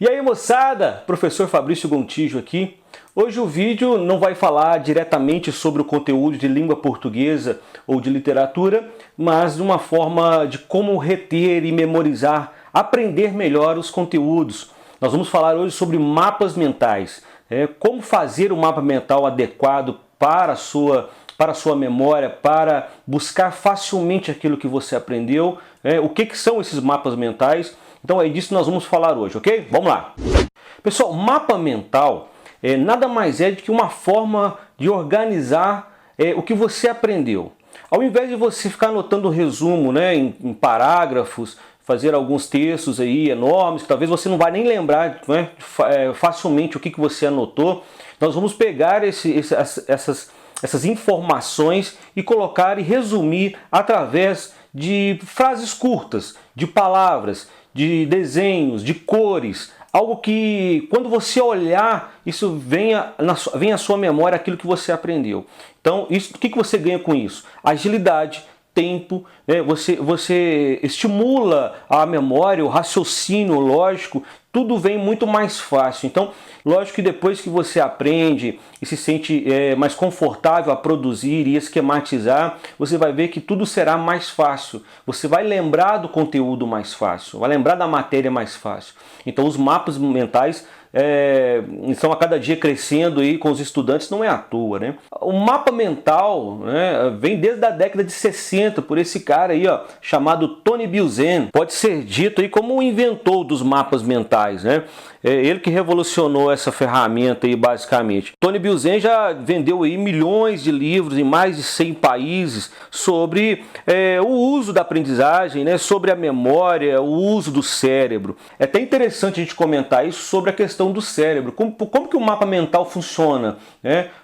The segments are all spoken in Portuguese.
E aí moçada, professor Fabrício Gontijo aqui. Hoje o vídeo não vai falar diretamente sobre o conteúdo de língua portuguesa ou de literatura, mas de uma forma de como reter e memorizar, aprender melhor os conteúdos. Nós vamos falar hoje sobre mapas mentais, como fazer um mapa mental adequado para a sua memória, para buscar facilmente aquilo que você aprendeu, o que são esses mapas mentais. Então é disso que nós vamos falar hoje, ok? Vamos lá! Pessoal, mapa mental nada mais é do que uma forma de organizar o que você aprendeu. Ao invés de você ficar anotando resumo em parágrafos, fazer alguns textos aí enormes, que talvez você não vai nem lembrar facilmente o que você anotou, nós vamos pegar essas informações e colocar e resumir através de frases curtas, de palavras, de desenhos, de cores, algo que quando você olhar, isso venha à sua memória aquilo que você aprendeu. Então, o que você ganha com isso? Agilidade, tempo, você estimula a memória, o raciocínio lógico, tudo vem muito mais fácil. Então, lógico que depois que você aprende e se sente mais confortável a produzir e esquematizar, você vai ver que tudo será mais fácil. Você vai lembrar do conteúdo mais fácil, vai lembrar da matéria mais fácil. Então, os mapas mentais estão a cada dia crescendo aí com os estudantes, não é à toa, né? O mapa mental vem desde a década de 60 por esse cara aí, chamado Tony Buzan. Pode ser dito aí como o inventor dos mapas mentais, né? Ele que revolucionou essa ferramenta aí basicamente. Tony Buzan já vendeu aí milhões de livros em mais de 100 países sobre o uso da aprendizagem, sobre a memória, o uso do cérebro. É até interessante a gente comentar isso sobre a questão do cérebro. Como que o mapa mental funciona?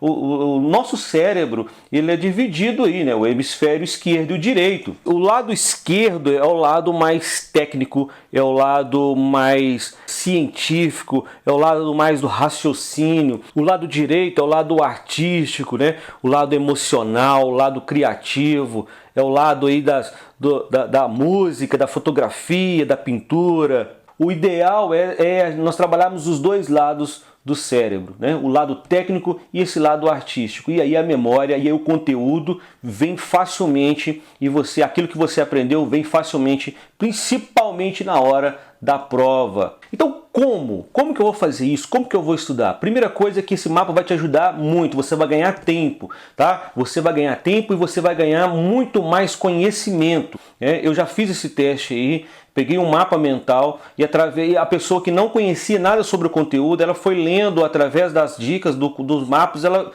O nosso cérebro ele é dividido aí, o hemisfério esquerdo e o direito. O lado esquerdo é o lado mais técnico, é o lado mais científico, é o lado mais do raciocínio. O lado direito é o lado artístico, o lado emocional, o lado criativo, é o lado aí da música, da fotografia, da pintura. O ideal é nós trabalharmos os dois lados do cérebro, o lado técnico e esse lado artístico. E aí a memória e aí o conteúdo vem facilmente e aquilo que você aprendeu vem facilmente, principalmente na hora da prova. Então como que eu vou fazer isso? Como que eu vou estudar? Primeira coisa é que esse mapa vai te ajudar muito, você vai ganhar tempo, tá? Você vai ganhar tempo e você vai ganhar muito mais conhecimento. Eu já fiz esse teste aí, peguei um mapa mental e a pessoa que não conhecia nada sobre o conteúdo, ela foi lendo através das dicas dos mapas, ela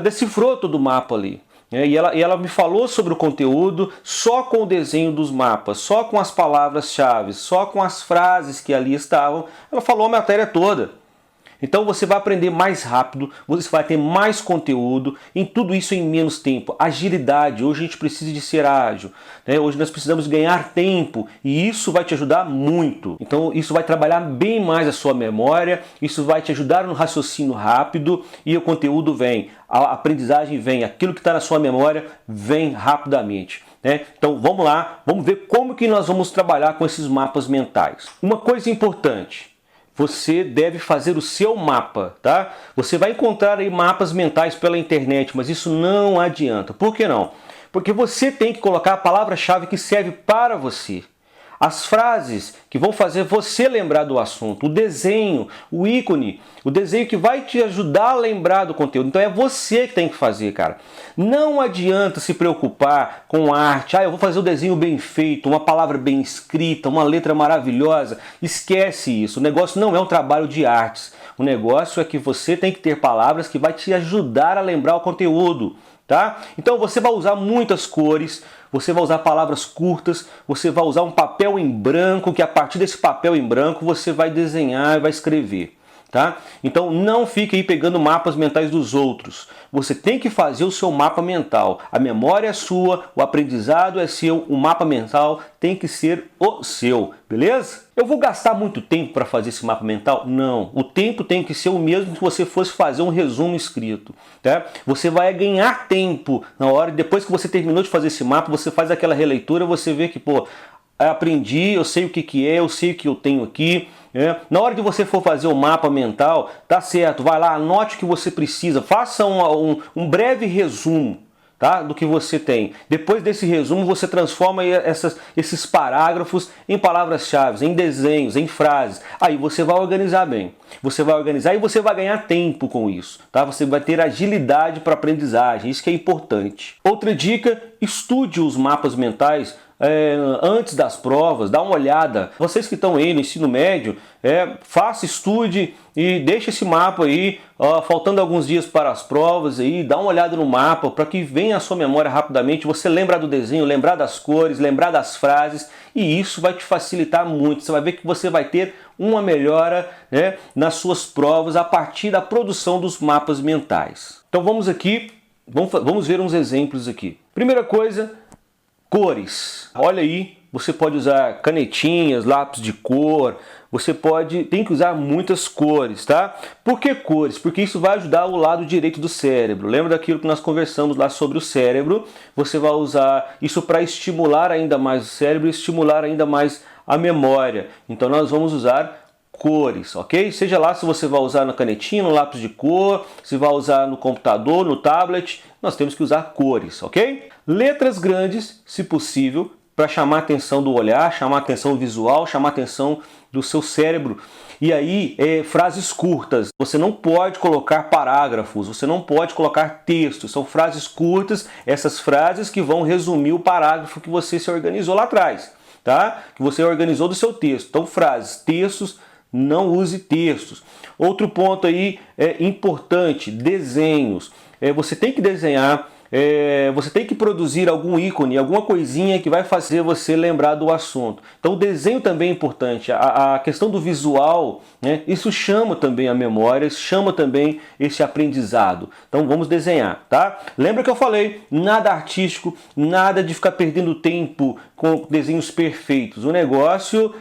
decifrou todo o mapa ali. E ela me falou sobre o conteúdo só com o desenho dos mapas, só com as palavras-chave, só com as frases que ali estavam. Ela falou a matéria toda. Então você vai aprender mais rápido, você vai ter mais conteúdo, em tudo isso em menos tempo. Agilidade, hoje a gente precisa de ser ágil, hoje nós precisamos ganhar tempo e isso vai te ajudar muito. Então isso vai trabalhar bem mais a sua memória, isso vai te ajudar no raciocínio rápido e o conteúdo vem, a aprendizagem vem, aquilo que está na sua memória vem rapidamente. Então vamos lá, vamos ver como que nós vamos trabalhar com esses mapas mentais. Uma coisa importante. Você deve fazer o seu mapa, tá? Você vai encontrar aí mapas mentais pela internet, mas isso não adianta. Por que não? Porque você tem que colocar a palavra-chave que serve para você. As frases que vão fazer você lembrar do assunto, o desenho, o ícone, o desenho que vai te ajudar a lembrar do conteúdo. Então é você que tem que fazer, cara. Não adianta se preocupar com arte. Eu vou fazer o desenho bem feito, uma palavra bem escrita, uma letra maravilhosa. Esquece isso. O negócio não é um trabalho de artes. O negócio é que você tem que ter palavras que vai te ajudar a lembrar o conteúdo. Tá? Então você vai usar muitas cores, você vai usar palavras curtas, você vai usar um papel em branco, que a partir desse papel em branco você vai desenhar e vai escrever. Tá? Então não fique aí pegando mapas mentais dos outros. Você tem que fazer o seu mapa mental. A memória é sua, o aprendizado é seu, o mapa mental tem que ser o seu, beleza? Eu vou gastar muito tempo para fazer esse mapa mental? Não. O tempo tem que ser o mesmo que você fosse fazer um resumo escrito. Tá? Você vai ganhar tempo na hora, depois que você terminou de fazer esse mapa, você faz aquela releitura, você vê que, aprendi, eu sei o que é, eu sei o que eu tenho aqui. Na hora que você for fazer o mapa mental, tá certo, vai lá, anote o que você precisa, faça um breve resumo, tá, do que você tem. Depois desse resumo, você transforma esses parágrafos em palavras-chave, em desenhos, em frases. Aí você vai organizar bem. Você vai organizar e você vai ganhar tempo com isso, tá? Você vai ter agilidade para aprendizagem, isso que é importante. Outra dica, estude os mapas mentais antes das provas, dá uma olhada. Vocês que estão aí no ensino médio, faça, estude e deixe esse mapa aí, faltando alguns dias para as provas, aí, dá uma olhada no mapa para que venha à sua memória rapidamente, você lembrar do desenho, lembrar das cores, lembrar das frases, e isso vai te facilitar muito. Você vai ver que você vai ter uma melhora, né, nas suas provas a partir da produção dos mapas mentais. Então vamos aqui, vamos ver uns exemplos aqui. Primeira coisa, cores. Olha aí, você pode usar canetinhas, lápis de cor, tem que usar muitas cores, tá? Por que cores? Porque isso vai ajudar o lado direito do cérebro. Lembra daquilo que nós conversamos lá sobre o cérebro? Você vai usar isso para estimular ainda mais o cérebro e estimular ainda mais a memória. Então nós vamos usar cores, ok? Seja lá se você vai usar na canetinha, no lápis de cor, se vai usar no computador, no tablet, nós temos que usar cores, ok? Letras grandes, se possível, para chamar a atenção do olhar, chamar a atenção visual, chamar a atenção do seu cérebro. E aí, frases curtas. Você não pode colocar parágrafos, você não pode colocar textos. São frases curtas, essas frases que vão resumir o parágrafo que você se organizou lá atrás, tá? Que você organizou do seu texto. Então, frases, textos, não use textos. Outro ponto aí importante, desenhos. Você tem que desenhar, você tem que produzir algum ícone, alguma coisinha que vai fazer você lembrar do assunto. Então o desenho também é importante, a questão do visual, né, isso chama também a memória, chama também esse aprendizado. Então vamos desenhar, tá? Lembra que eu falei, nada artístico, nada de ficar perdendo tempo com desenhos perfeitos. O negócio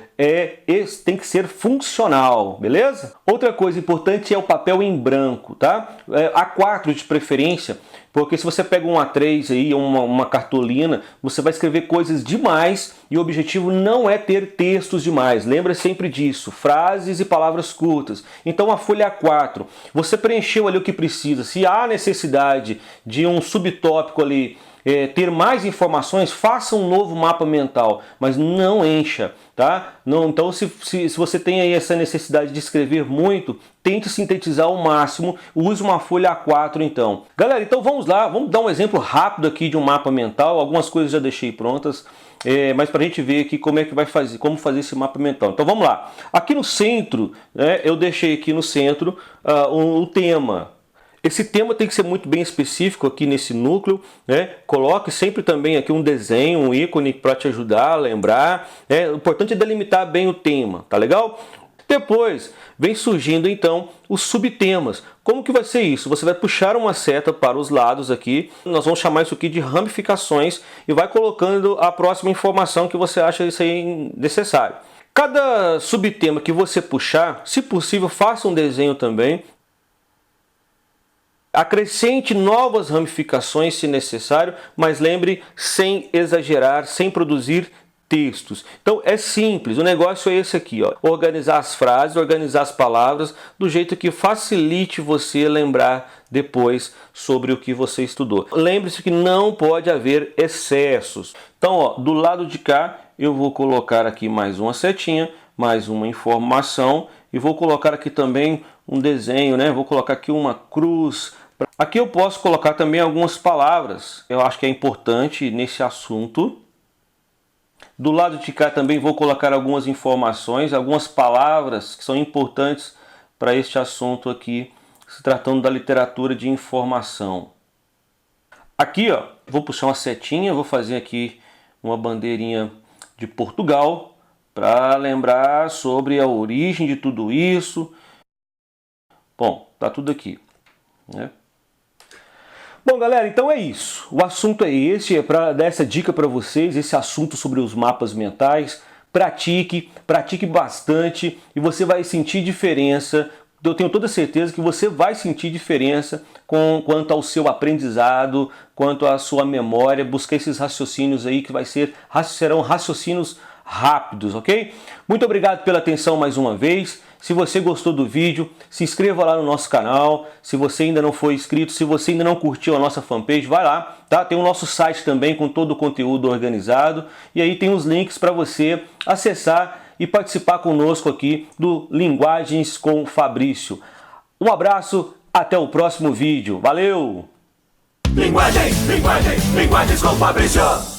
tem que ser funcional, beleza? Outra coisa importante é o papel em branco, tá? A4 de preferência, porque se você pega um A3 aí, uma cartolina, você vai escrever coisas demais e o objetivo não é ter textos demais. Lembra sempre disso, frases e palavras curtas. Então a folha A4, você preencheu ali o que precisa. Se há necessidade de um subtópico ali, ter mais informações, faça um novo mapa mental, mas não encha, tá? Não, então se você tem aí essa necessidade de escrever muito, tente sintetizar ao máximo, use uma folha A4 então. Galera, então vamos lá, vamos dar um exemplo rápido aqui de um mapa mental, algumas coisas já deixei prontas, mas para a gente ver aqui como é que vai fazer, como fazer esse mapa mental. Então vamos lá, aqui no centro, eu deixei aqui no centro o tema. Esse tema tem que ser muito bem específico aqui nesse núcleo, né? Coloque sempre também aqui um desenho, um ícone para te ajudar a lembrar. O importante é delimitar bem o tema, tá legal? Depois vem surgindo então os subtemas. Como que vai ser isso? Você vai puxar uma seta para os lados aqui, nós vamos chamar isso aqui de ramificações e vai colocando a próxima informação que você acha isso aí necessário. Cada subtema que você puxar, se possível, faça um desenho também. Acrescente novas ramificações se necessário, mas lembre, sem exagerar, sem produzir textos. Então é simples, o negócio é esse aqui, ó. Organizar as frases, organizar as palavras do jeito que facilite você lembrar depois sobre o que você estudou. Lembre-se que não pode haver excessos. Então, ó, do lado de cá eu vou colocar aqui mais uma setinha, mais uma informação e vou colocar aqui também um desenho, né? Vou colocar aqui uma cruz. Aqui eu posso colocar também algumas palavras, eu acho que é importante nesse assunto. Do lado de cá também vou colocar algumas informações, algumas palavras que são importantes para este assunto aqui, se tratando da literatura de informação. Aqui, ó, vou puxar uma setinha, vou fazer aqui uma bandeirinha de Portugal para lembrar sobre a origem de tudo isso. Bom, tá tudo aqui, né? Bom, galera, então é isso. O assunto é esse, é para dar essa dica para vocês, esse assunto sobre os mapas mentais. Pratique bastante e você vai sentir diferença. Eu tenho toda certeza que você vai sentir diferença quanto ao seu aprendizado, quanto à sua memória. Buscar esses raciocínios aí que serão raciocínios rápidos, ok? Muito obrigado pela atenção mais uma vez. Se você gostou do vídeo, se inscreva lá no nosso canal. Se você ainda não foi inscrito, se você ainda não curtiu a nossa fanpage, vai lá, tá? Tem o nosso site também com todo o conteúdo organizado. E aí tem os links para você acessar e participar conosco aqui do Linguagens com Fabrício. Um abraço, até o próximo vídeo. Valeu! Linguagens com Fabrício.